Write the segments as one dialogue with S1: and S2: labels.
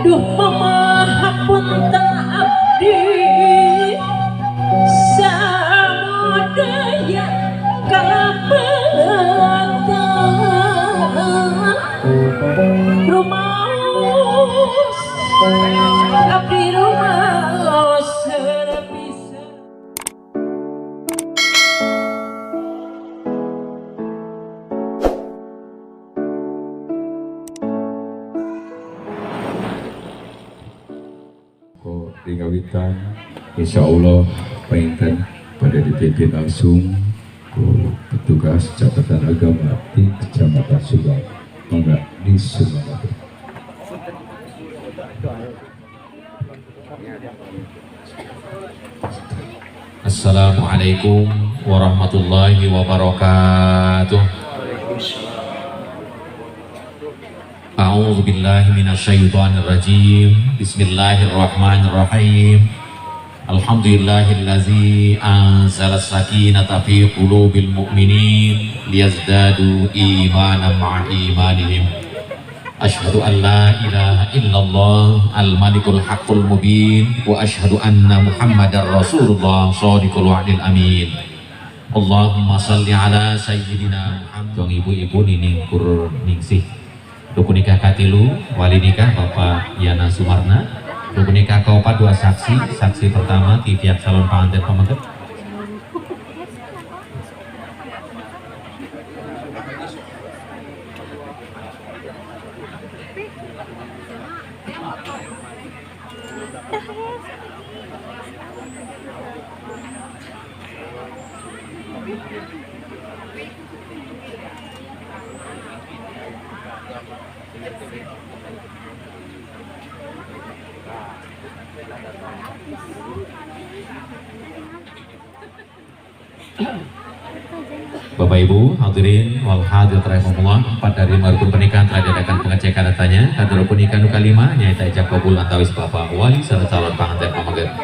S1: duh mamahapunten abdi samudaya kalebatan rumaos abdi rumaos serepisa.
S2: Di kawitan insya Allah penginten pada dipimpin langsung ku petugas catatan agama di Kecamatan Subang Mangga di Subang.
S3: Assalamualaikum warahmatullahi wabarakatuh. A'udzu billahi minasyaitonir rajim. Bismillahirrahmanirrahim. Alhamdulillahillazi anzala sakinata fi qulubil mu'minin liyazdadu imanan ma'a imanihim. Asyhadu an la ilaha illallah al-malikul haqqul mubin wa asyhadu anna Muhammadar Rasulullah shadiqul wa'dil amin. Allahumma shalli ala sayyidina Muhammad. Ibu-ibu nining kur ningsih rukun nikah katilu wali nikah Bapak Yana Sumarna, rukun nikah kaopat dua saksi. Saksi pertama di pihak calon pengantin pemegat. Bapak Ibu hadirin wal hadirat rahimahullah, 4 dari rukun pernikahan telah diadakan pengecekan datanya. Kata rukun nikah nu kalima nyaita ijab kabul antawis Bapak wali serta calon pengantin pemegat.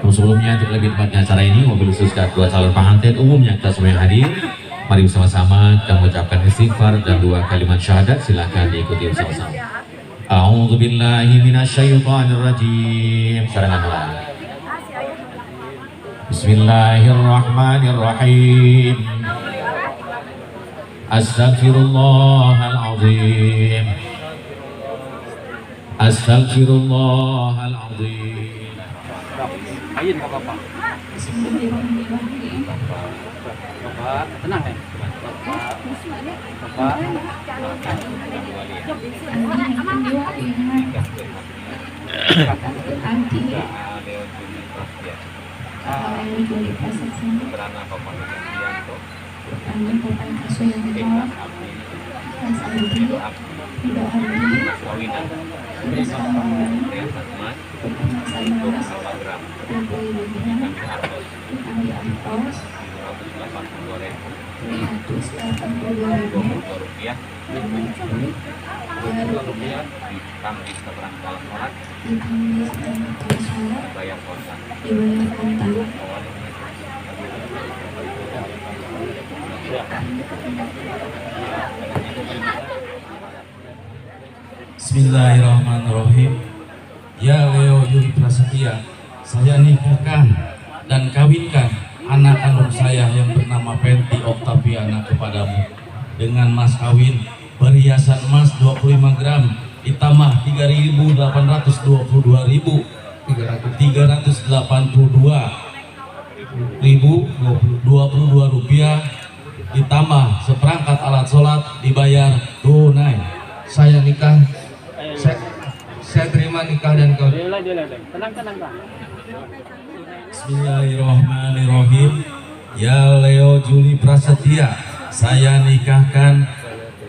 S3: Sebelumnya untuk lebih tepatnya acara ini mobil khusus kedua calon pengantin umumnya kita semua yang hadir. Mari bersama-sama kita mengucapkan istighfar dan 2 kalimat syahadat. Silakan diikuti bersama-sama. A'udzu billahi minasyaitonir rajim. Sarangan Allah. Bismillahirrahmanirrahim. Astaghfirullahaladzim. Astaghfirullahaladzim.
S4: Ayin Pak Bapak. Bapak, tenang ya. Bapak.
S5: Bismillahirrahmanirrahim. Ya Leo Yuli Prasetya, saya nikahkan dan kawinkan anak kandung saya yang bernama Penti Oktaviana kepadamu dengan mas kawin perhiasan emas 25 gram ditambah 3.382.382 rupiah ditambah seperangkat alat sholat dibayar tunai. Saya nikah, saya terima nikah dan kawin.
S4: Tenang Pak.
S5: Bismillahirrahmanirrahim. Ya Leo Juli Prasetya, saya nikahkan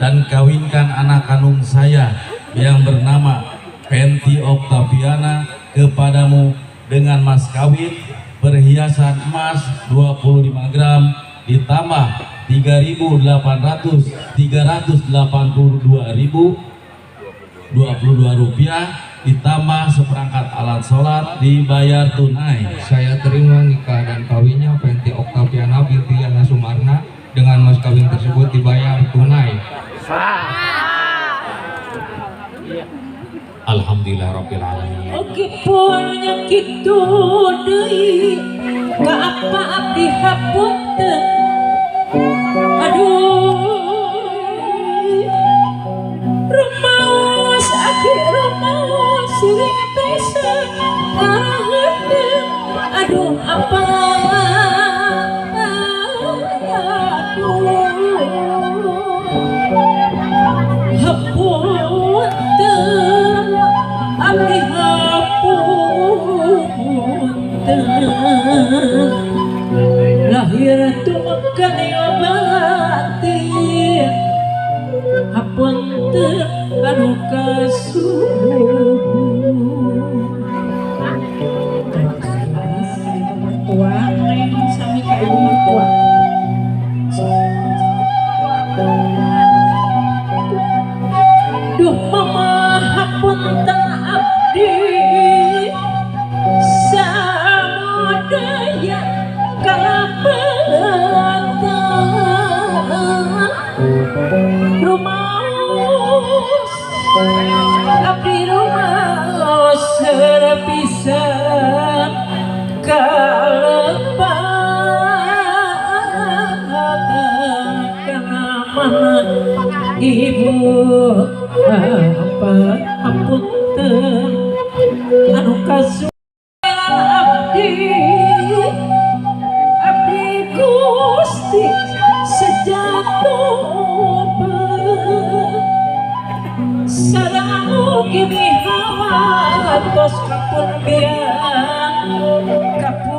S5: dan kawinkan anak kandung saya yang bernama Penti Oktaviana kepadamu dengan mas kawin perhiasan emas 25 gram ditambah 382.382 rupiah ditambah seperangkat alat sholat dibayar tunai.
S6: Saya terima nikah dan kawinnya Penti Oktaviana binti Yana Sumarna dengan mas kawin tersebut dibayar tunai.
S3: Alhamdulillah Rabbil Alamin.
S1: Oke punya kitu deui ka apa abdi hapunten. Aduh rumaos aki rumaos sering bisa ngahadeung. Aduh apa hapunten abdi hapunten lahir tumakan batin hapunten anu mertua neng sami ka ibu mertua. Duh mama hapunten abdi samodaya kalapatan rumaos abdi rumaos serepisan kalepatan kana mana ibu apa hapunten anu kasuelan abdi Gusti sejatuh sareng ugi mihawas kapun biang kapun